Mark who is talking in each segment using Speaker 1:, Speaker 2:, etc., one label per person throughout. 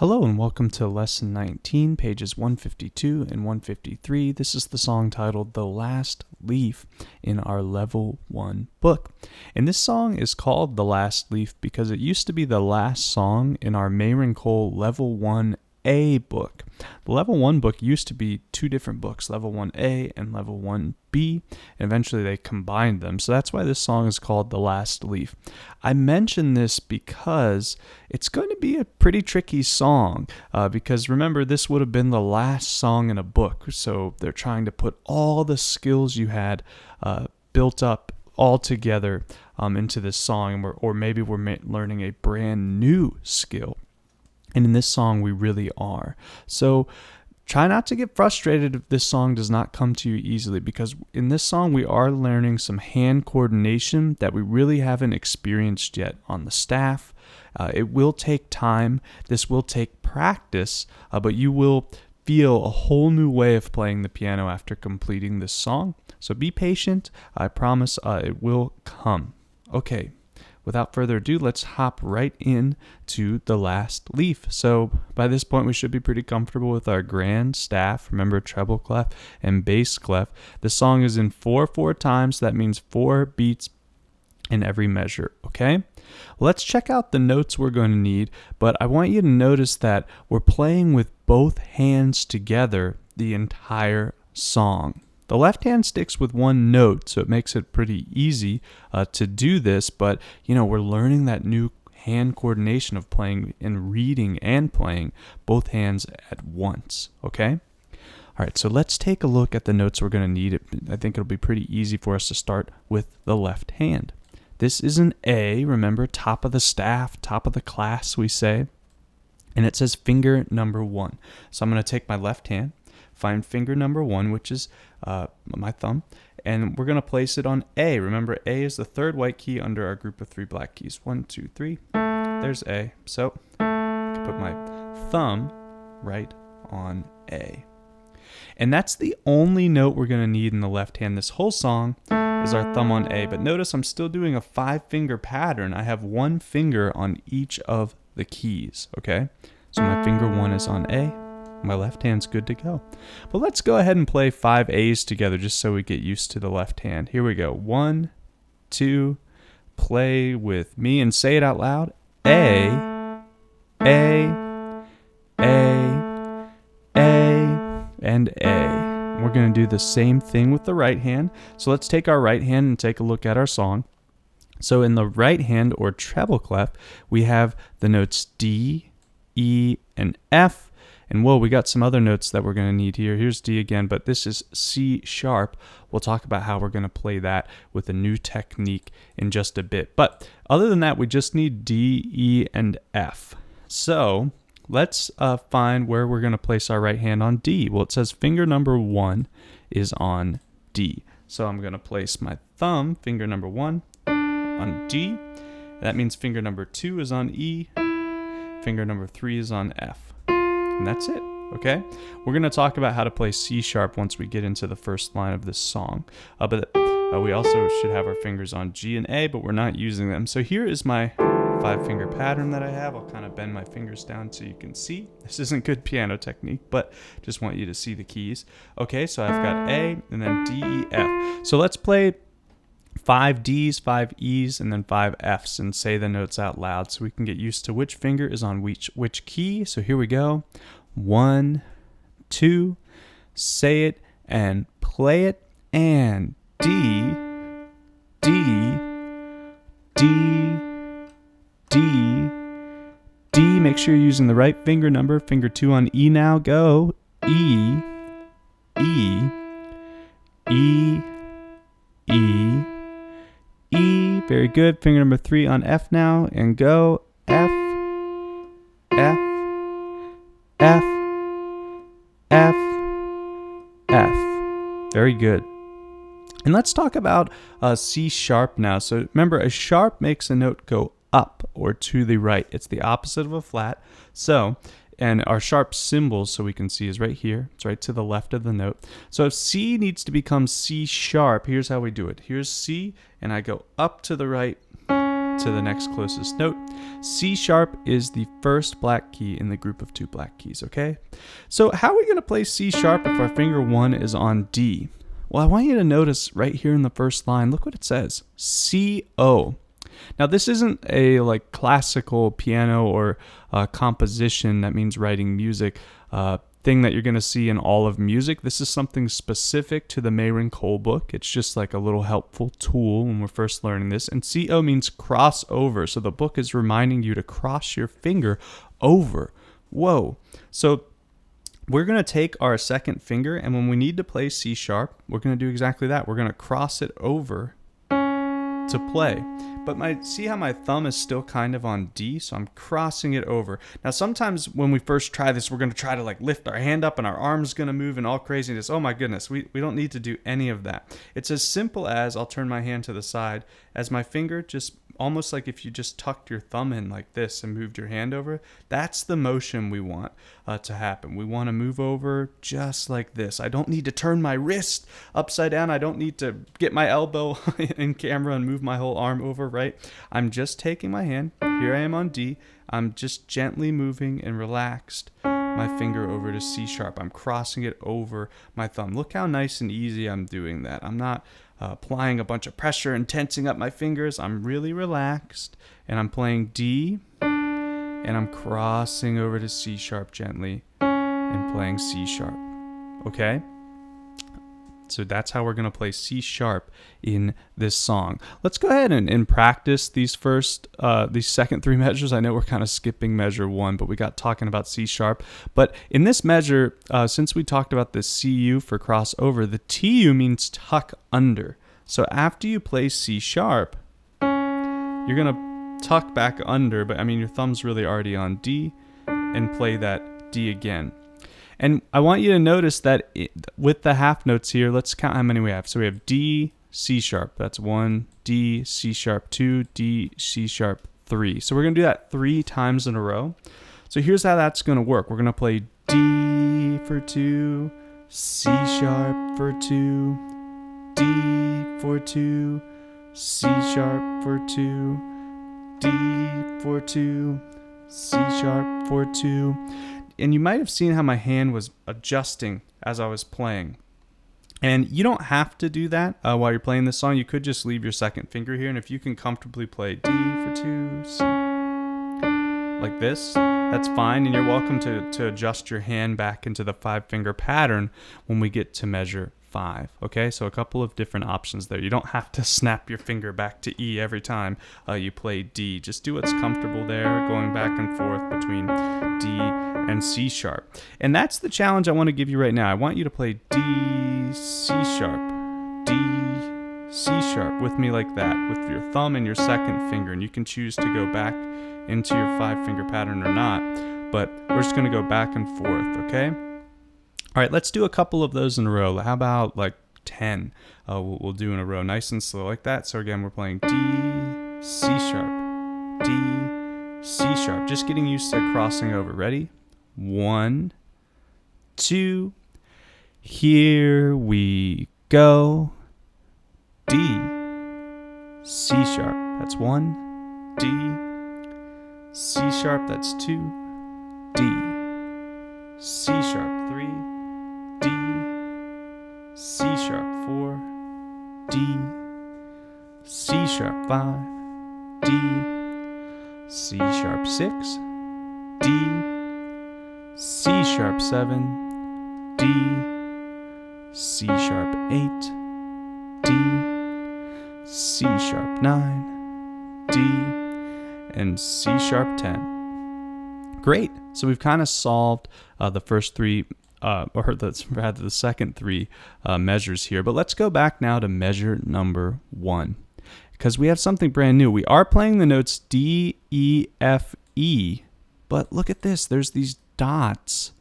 Speaker 1: Hello and welcome to Lesson 19, pages 152 and 153. This is the song titled The Last Leaf in our Level 1 book. And this song is called The Last Leaf because it used to be the last song in our Mayron Cole Level 1A book. The Level 1 book used to be two different books, Level 1A and Level 1B, and eventually they combined them. So that's why this song is called The Last Leaf. I mention this because it's going to be a pretty tricky song because remember, this would have been the last song in a book. So they're trying to put all the skills you had built up all together into this song, or maybe we're learning a brand new skill. And in this song, we really are. So try not to get frustrated if this song does not come to you easily, because in this song, we are learning some hand coordination that we really haven't experienced yet on the staff. It will take time. This will take practice, but you will feel a whole new way of playing the piano after completing this song. So be patient. I promise it will come. Okay. Without further ado, let's hop right in to The Last Leaf. So by this point, we should be pretty comfortable with our grand staff. Remember, treble clef and bass clef. The song is in 4/4 times. That means 4 beats in every measure, okay? Let's check out the notes we're going to need, but I want you to notice that we're playing with both hands together the entire song. The left hand sticks with one note, so it makes it pretty easy to do this, but we're learning that new hand coordination of playing and reading and playing both hands at once, okay? All right, so let's take a look at the notes we're going to need. I think it'll be pretty easy for us to start with the left hand. This is an A, remember, top of the staff, top of the class, we say, and it says finger number 1. So I'm going to take my left hand, find finger number 1, which is my thumb, and we're going to place it on A. Remember, A is the third white key under our group of 3 black keys. 1, 2, 3. There's A. So I can put my thumb right on A. And that's the only note we're going to need in the left hand. This whole song is our thumb on A. But notice I'm still doing a 5-finger pattern. I have 1 finger on each of the keys, okay? So my finger 1 is on A. My left hand's good to go. But let's go ahead and play 5 A's together just so we get used to the left hand. Here we go. 1, 2, play with me and say it out loud. A, A, A, A, and A. We're going to do the same thing with the right hand. So let's take our right hand and take a look at our song. So in the right hand, or treble clef, we have the notes D, E, and F. And we got some other notes that we're going to need here. Here's D again, but this is C sharp. We'll talk about how we're going to play that with a new technique in just a bit. But other than that, we just need D, E, and F. So let's find where we're going to place our right hand on D. Well, it says finger number 1 is on D. So I'm going to place my thumb, finger number 1, on D. That means finger number 2 is on E. Finger number 3 is on F. And that's it, okay? We're going to talk about how to play C sharp once we get into the first line of this song. But we also should have our fingers on G and A, but we're not using them. So here is my 5-finger pattern that I have. I'll kind of bend my fingers down so you can see. This isn't good piano technique, but just want you to see the keys. Okay, so I've got A and then D, E, F. So let's play 5 D's, 5 E's, and then 5 F's and say the notes out loud so we can get used to which finger is on which key. So here we go. 1, 2, say it and play it, and D, D, D, D, D. Make sure you're using the right finger number. Finger 2 on E now. Go. E, E, E, E, E. Very good. Finger number 3 on F now, and go. F, F, F, F, F. Very good. And let's talk about C sharp now. So remember, a sharp makes a note go up or to the right. It's the opposite of a flat. So, and our sharp symbol, so we can see, is right here. It's right to the left of the note. So if C needs to become C sharp, here's how we do it. Here's C, and I go up to the right to the next closest note. C sharp is the first black key in the group of 2 black keys, okay? So how are we going to play C sharp if our finger 1 is on D? Well, I want you to notice right here in the first line, look what it says, C-O. Now, this isn't a like classical piano or composition, that means writing music, thing that you're going to see in all of music. This is something specific to the Mayrin Cole book. It's just like a little helpful tool when we're first learning this. And CO means cross over. So the book is reminding you to cross your finger over. Whoa. So we're going to take our second finger, and when we need to play C sharp, we're going to do exactly that. We're going to cross it over to play. But see how my thumb is still kind of on D, so I'm crossing it over. Now sometimes when we first try this, we're going to try to like lift our hand up and our arm's going to move and all craziness. Oh my goodness, we don't need to do any of that. It's as simple as, I'll turn my hand to the side, as my finger just almost like if you just tucked your thumb in like this and moved your hand over. That's the motion we want to happen. We want to move over just like this. I don't need to turn my wrist upside down. I don't need to get my elbow in camera and move my whole arm over, right? I'm just taking my hand. Here I am on D. I'm just gently moving and relaxed my finger over to C sharp. I'm crossing it over my thumb. Look how nice and easy I'm doing that. I'm not applying a bunch of pressure and tensing up my fingers. I'm really relaxed, and I'm playing D, and I'm crossing over to C sharp gently and playing C sharp. Okay? So that's how we're going to play C sharp in this song. Let's go ahead and practice these second 3 measures. I know we're kind of skipping measure 1, but we got talking about C sharp. But in this measure, since we talked about the CU for crossover, the TU means tuck under. So after you play C sharp, you're going to tuck back under, but I mean your thumb's really already on D, and play that D again. And I want you to notice that with the half notes here, let's count how many we have. So we have D, C sharp. That's 1, D, C sharp 2, D, C sharp 3. So we're going to do that 3 times in a row. So here's how that's going to work. We're going to play D for 2, C sharp for 2, D for 2, C sharp for 2, D for 2, C sharp for 2. And you might have seen how my hand was adjusting as I was playing. And you don't have to do that while you're playing this song. You could just leave your second finger here. And if you can comfortably play D for 2, C, like this, that's fine. And you're welcome to adjust your hand back into the 5-finger pattern when we get to measure 5. Okay, so a couple of different options there. You don't have to snap your finger back to E every time you play D. Just do what's comfortable there, going back and forth between D and C sharp. And that's the challenge I want to give you right now. I want you to play D, C sharp, D, C sharp with me like that, with your thumb and your second finger. And you can choose to go back into your 5-finger pattern or not, but we're just going to go back and forth, okay? All right, let's do a couple of those in a row. How about like 10 we'll do in a row, nice and slow like that. So again, we're playing D, C sharp, D, C sharp. Just getting used to crossing over. Ready? 1, 2, here we go. D, C sharp, that's 1, D, C sharp, that's 2, D, C sharp, 3, D, C sharp 4, D, C sharp 5, D, C sharp 6, D, C sharp 7, D, C sharp 8, D, C sharp 9, D, and C sharp 10. Great. So we've kind of solved the first 3 the second 3 measures here. But let's go back now to measure number 1, because we have something brand new. We are playing the notes D, E, F, E, but look at this. There's these dots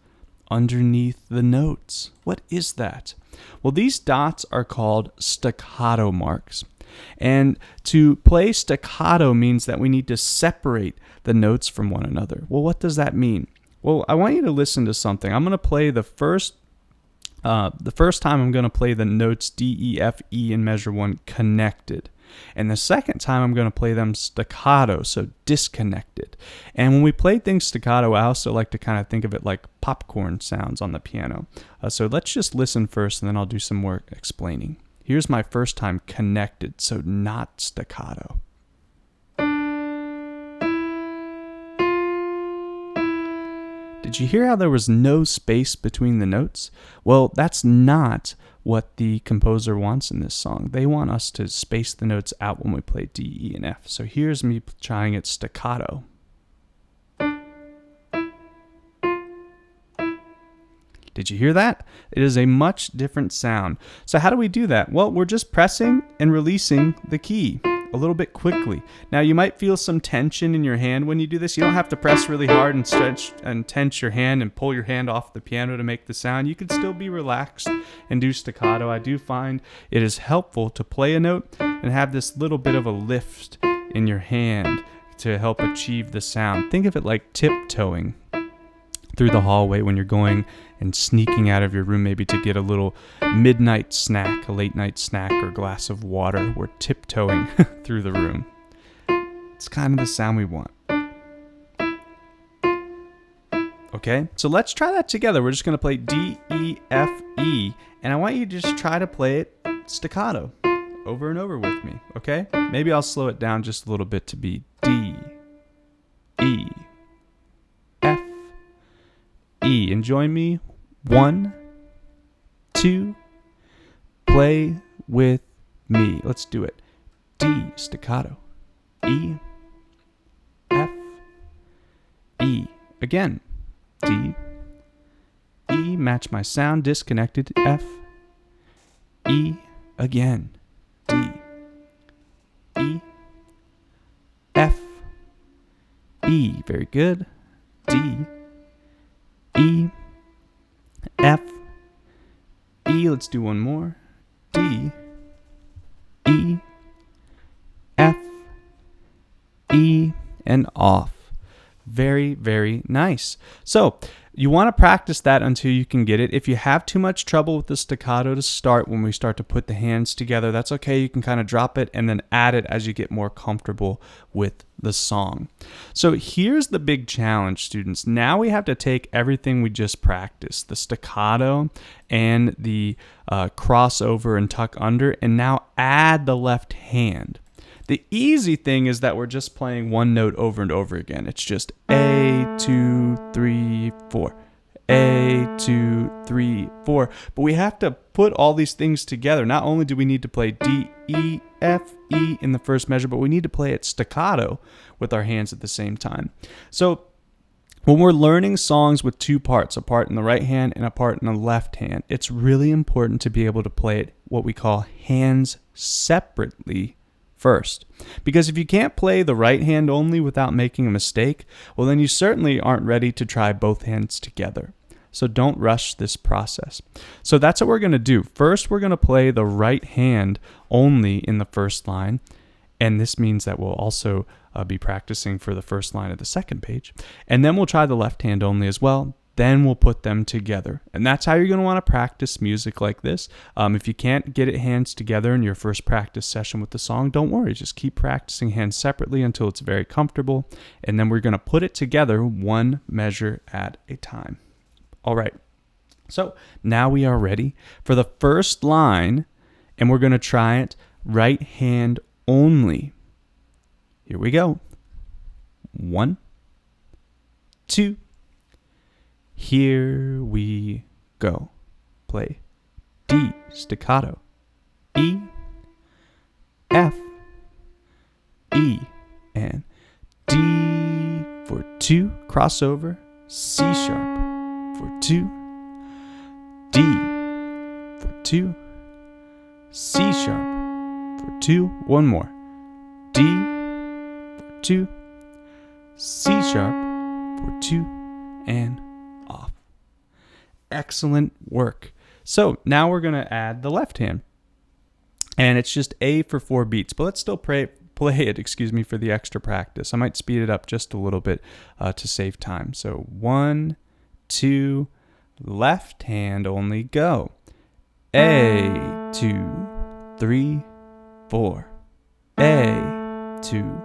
Speaker 1: underneath the notes. What is that? Well, these dots are called staccato marks. And to play staccato means that we need to separate the notes from one another. Well, what does that mean? Well, I want you to listen to something. I'm going to play the first time I'm going to play the notes D, E, F, E in measure 1 connected. And the second time, I'm going to play them staccato, so disconnected. And when we play things staccato, I also like to kind of think of it like popcorn sounds on the piano. So let's just listen first, and then I'll do some more explaining. Here's my first time connected, so not staccato. Did you hear how there was no space between the notes? Well, that's not what the composer wants in this song. They want us to space the notes out when we play D, E, and F. So here's me trying it staccato. Did you hear that? It is a much different sound. So how do we do that? Well, we're just pressing and releasing the key a little bit quickly. Now, you might feel some tension in your hand when you do this. You don't have to press really hard and stretch and tense your hand and pull your hand off the piano to make the sound. You can still be relaxed and do staccato. I do find it is helpful to play a note and have this little bit of a lift in your hand to help achieve the sound. Think of it like tiptoeing through the hallway when you're going and sneaking out of your room, maybe to get a little midnight snack, a late night snack, or glass of water. We're tiptoeing through the room. It's kind of the sound we want. Okay, so let's try that together. We're just going to play D, E, F, E, and I want you to just try to play it staccato over and over with me, okay? Maybe I'll slow it down just a little bit to be D, E, F, E. And join me. 1, 2, play with me. Let's do it. D, staccato. E, F, E. Again. D, E, match my sound, disconnected. F, E, again. D, E, F, E. Very good. D, E, F, E. Let's do one more. D, E, F, E, and off. Very, very nice. So you want to practice that until you can get it. If you have too much trouble with the staccato to start, when we start to put the hands together, that's okay. You can kind of drop it and then add it as you get more comfortable with the song. So here's the big challenge, students. Now we have to take everything we just practiced, the staccato and the crossover and tuck under, and now add the left hand. The easy thing is that we're just playing one note over and over again. It's just A, 2, 3, 4. A, 2, 3, 4. But we have to put all these things together. Not only do we need to play D, E, F, E in the first measure, but we need to play it staccato with our hands at the same time. So when we're learning songs with two parts, a part in the right hand and a part in the left hand, it's really important to be able to play it what we call hands separately first. Because if you can't play the right hand only without making a mistake, well, then you certainly aren't ready to try both hands together. So don't rush this process. So that's what we're going to do. First, we're going to play the right hand only in the first line. And this means that we'll also be practicing for the first line of the second page. And then we'll try the left hand only as well. Then we'll put them together. And that's how you're going to want to practice music like this. If you can't get it hands together in your first practice session with the song, don't worry. Just keep practicing hands separately until it's very comfortable. And then we're going to put it together one measure at a time. All right. So now we are ready for the first line, and we're going to try it right hand only. Here we go. 1, 2. Here we go. Play D, staccato, E, F, E, and D for 2, crossover, C sharp for 2, D for 2, C sharp for 2, one more, D for 2, C sharp for 2, and off. Excellent work. So now we're going to add the left hand. And it's just A for 4 beats. But let's still play it, for the extra practice. I might speed it up just a little bit to save time. So 1, 2, left hand only, go. A, 2, 3, 4. A, 2,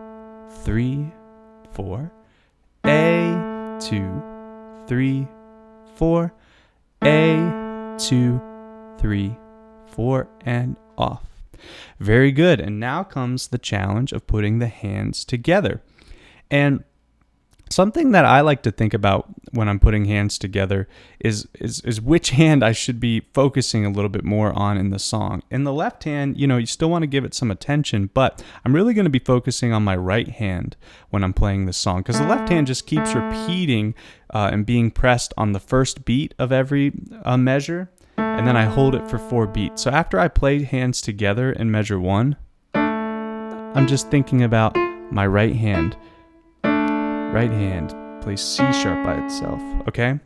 Speaker 1: 3, 4. A, 2, 3, 4. A, 2, 3, 4, and off. Very good. And now comes the challenge of putting the hands together. And something that I like to think about when I'm putting hands together is which hand I should be focusing a little bit more on in the song. In the left hand, you still want to give it some attention, but I'm really going to be focusing on my right hand when I'm playing this song, because the left hand just keeps repeating and being pressed on the first beat of every measure, and then I hold it for 4 beats. So after I play hands together in measure 1, I'm just thinking about my right hand. Right hand plays C sharp by itself, okay?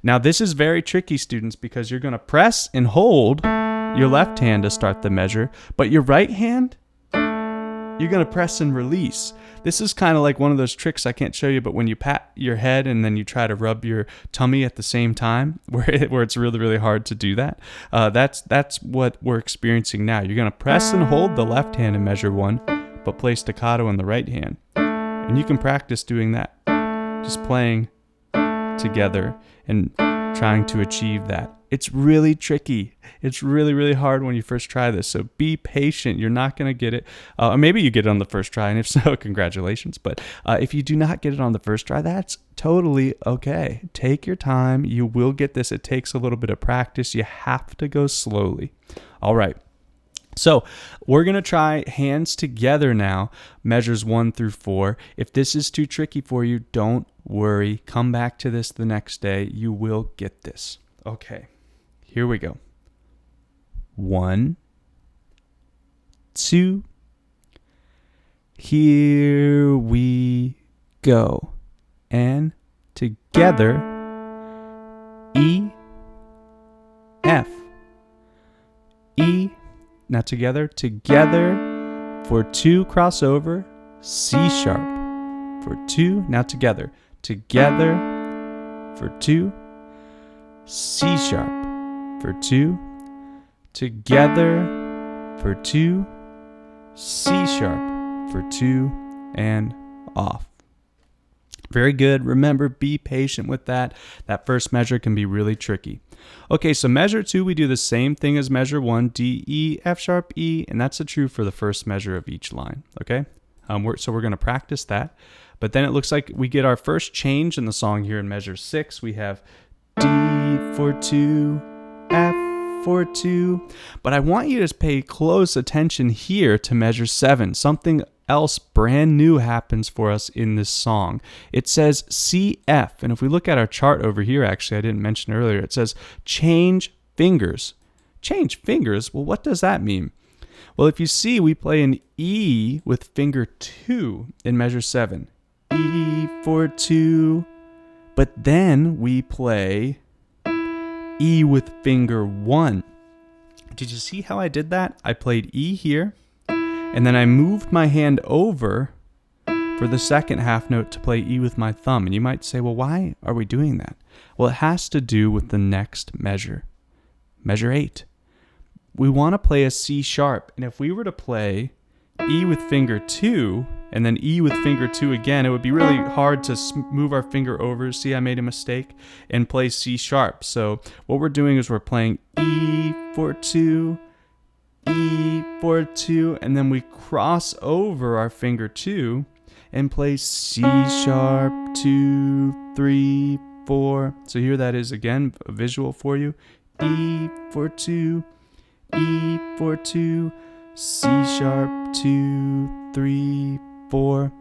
Speaker 1: Now this is very tricky, students, because you're going to press and hold your left hand to start the measure, but your right hand, you're going to press and release. This is kind of like one of those tricks I can't show you, but when you pat your head and then you try to rub your tummy at the same time, where it's really, really hard to do that, that's what we're experiencing now. You're going to press and hold the left hand in measure 1, but play staccato in the right hand. And you can practice doing that, just playing together and trying to achieve that. It's really tricky. It's really, really hard when you first try this. So be patient. You're not going to get it. Or maybe you get it on the first try, and if so, congratulations. But if you do not get it on the first try, that's totally okay. Take your time. You will get this. It takes a little bit of practice. You have to go slowly. All right. So we're going to try hands together now, measures 1 through 4. If this is too tricky for you, don't worry. Come back to this the next day. You will get this. Okay, here we go. 1, 2. Here we go. And together, E, F, E. Now together for 2, crossover, C sharp for 2. Now together for 2, C sharp for 2, together for 2, C sharp for 2, and off. Very good. Remember, be patient with that. That first measure can be really tricky. Okay, so measure 2, we do the same thing as measure 1, D, E, F sharp, E, and that's true for the first measure of each line, okay? So we're going to practice that. But then it looks like we get our first change in the song here in measure 6. We have D for 2, F for 2. But I want you to pay close attention here to measure 7. Something else brand new happens for us in this song. It says CF, and if we look at our chart over here, actually I didn't mention earlier, it says change fingers. Change fingers? Well, what does that mean? Well, if you see, we play an E with finger 2 in measure 7. E for 2, but then we play E with finger 1. Did you see how I did that? I played E here, and then I moved my hand over for the second half note to play E with my thumb. And you might say, well, why are we doing that? Well, it has to do with the next measure, measure 8. We want to play a C sharp. And if we were to play E with finger 2 and then E with finger 2 again, it would be really hard to move our finger over. See, I made a mistake, and play C sharp. So what we're doing is we're playing E for 2, E for 2, and then we cross over our finger 2 and play C sharp 2, 3, 4. So here that is again a visual for you. E for 2, E for 2, C sharp 2, 3, 4.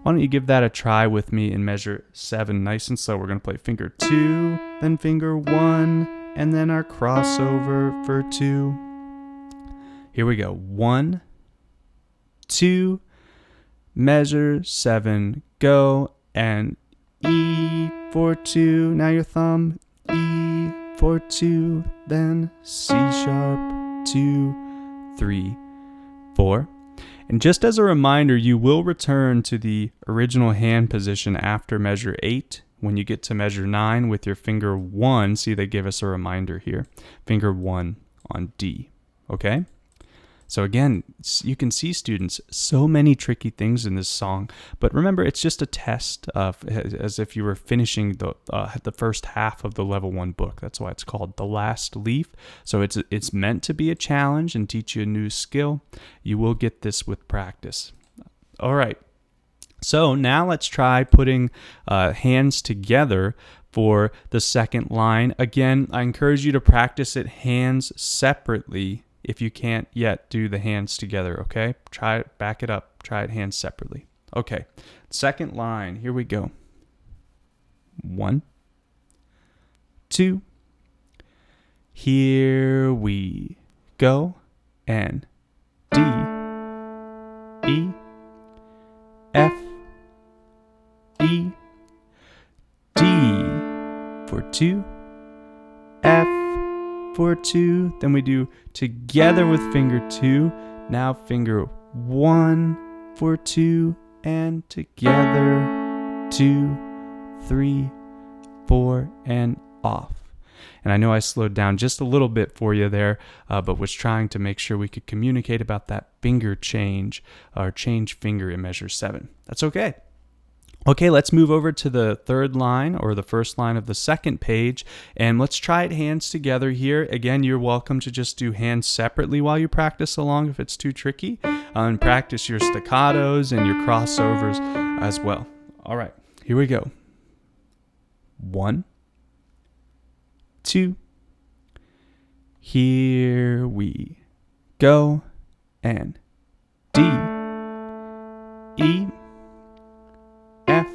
Speaker 1: Why don't you give that a try with me in measure 7, nice and slow. We're going to play finger 2, then finger 1, and then our crossover for 2. Here we go. 1, 2, measure 7, go, and E for 2. Now your thumb, E for 2, then C sharp 2, 3, 4. And just as a reminder, you will return to the original hand position after measure 8. When you get to measure 9 with your finger 1, see, they give us a reminder here. Finger 1 on D. Okay? So again, you can see, students, so many tricky things in this song. But remember, it's just a test as if you were finishing the first half of the level 1 book. That's why it's called The Last Leaf. So it's meant to be a challenge and teach you a new skill. You will get this with practice. All right. So now let's try putting hands together for the second line. Again, I encourage you to practice it hands separately if you can't yet do the hands together, okay? Try it, back it up, try it hands separately. Okay, second line, here we go. 1, 2, here we go, and D, E, F, E, D for 2, F for 2, then we do together with finger 2, now finger 1 for 2, and together 2, 3, 4, and off. And I know I slowed down just a little bit for you there, but was trying to make sure we could communicate about that finger change, or change finger in measure 7. That's okay. Okay, let's move over to the third line, or the first line of the second page, and let's try it hands together here. Again, you're welcome to just do hands separately while you practice along if it's too tricky, and practice your staccatos and your crossovers as well. All right, here we go. 1, 2, here we go, and D, E, F,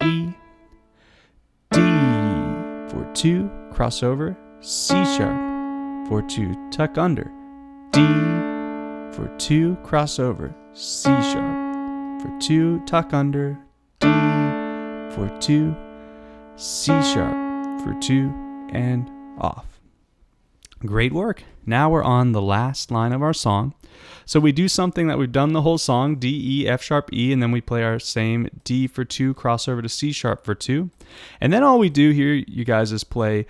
Speaker 1: E, D for 2, crossover, C sharp for 2, tuck under, D for 2, crossover, C sharp for 2, tuck under, D for 2, C sharp for 2, and off. Great work. Now we're on the last line of our song. So we do something that we've done the whole song, D, E, F sharp, E, and then we play our same D for 2, crossover to C sharp for 2. And then all we do here, you guys, is play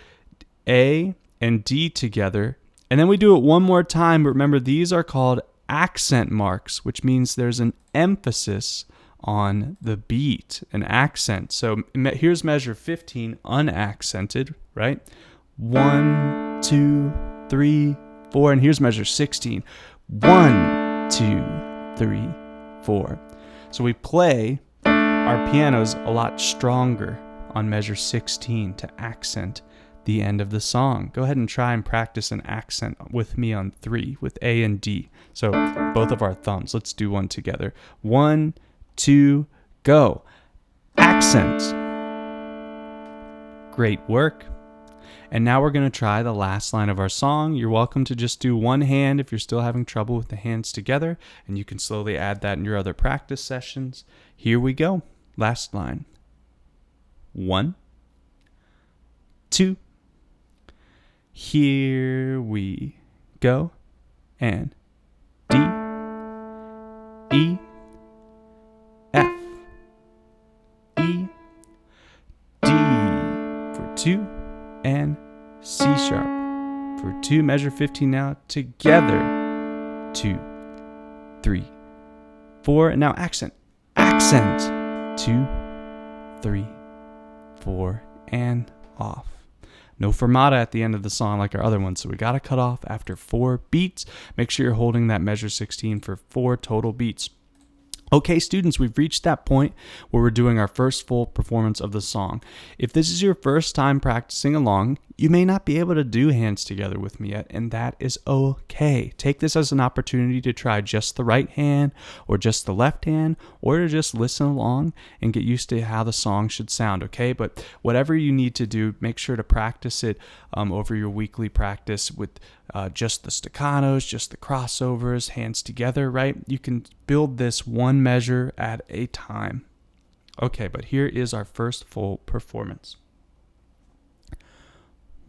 Speaker 1: A and D together. And then we do it one more time, but remember, these are called accent marks, which means there's an emphasis on the beat, an accent. So here's measure 15, unaccented, right? 1, 2, 3, 4, and here's measure 16. 1, 2, 3, 4. So we play our pianos a lot stronger on measure 16 to accent the end of the song. Go ahead and try and practice an accent with me on 3 with A and D. So both of our thumbs. Let's do one together. 1, 2, go. Accent. Great work. And now we're going to try the last line of our song. You're welcome to just do one hand if you're still having trouble with the hands together, and you can slowly add that in your other practice sessions. Here we go. Last line. 1, 2, here we go, and D, E, F, E, D for 2, and C sharp for 2, measure 15 now, together, 2, 3, 4, and now accent, 2, 3, 4, and off. No fermata at the end of the song like our other ones, so we got to cut off after 4 beats. Make sure you're holding that measure 16 for 4 total beats. Okay, students, we've reached that point where we're doing our first full performance of the song. If this is your first time practicing along, you may not be able to do hands together with me yet, and that is okay. Take this as an opportunity to try just the right hand or just the left hand, or to just listen along and get used to how the song should sound, okay? But whatever you need to do, make sure to practice it over your weekly practice with just the staccatos, just the crossovers, hands together, right? You can build this one measure at a time. Okay, but here is our first full performance.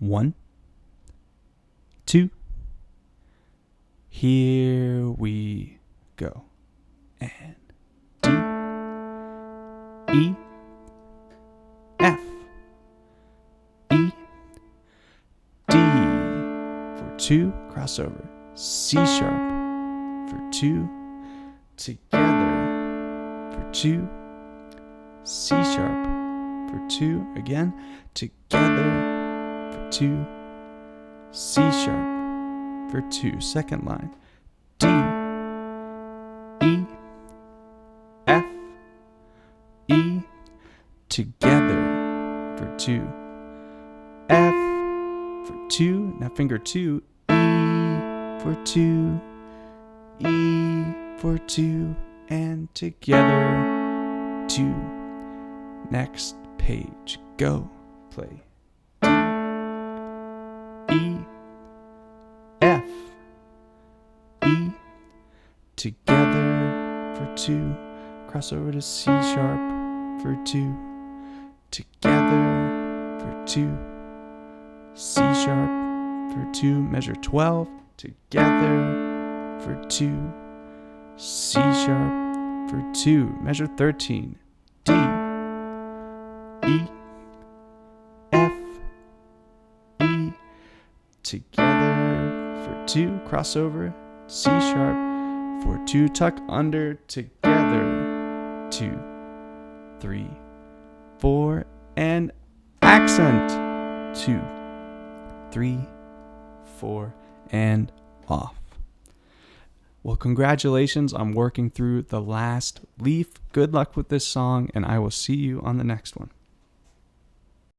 Speaker 1: 1, 2, here we go. And D, E, F, E, D for 2, crossover, C sharp for 2, together for 2, C sharp for 2, again, together for 2, C sharp for 2, second line, D, E, F, E, together for 2, F for 2, now finger 2, E for 2, E for 2, and together 2. Next page, go, play. D, E, F, E, together for 2, cross over to C sharp for 2, together for 2, C sharp for 2, measure 12, together for 2, C sharp for 2, measure 13, D, E, F, E, together for 2, cross over, C sharp for 2, tuck under, together, 2, 3, 4, and accent, 2, 3, 4, and off. Well, congratulations on working through the last leaf. Good luck with this song, and I will see you on the next one.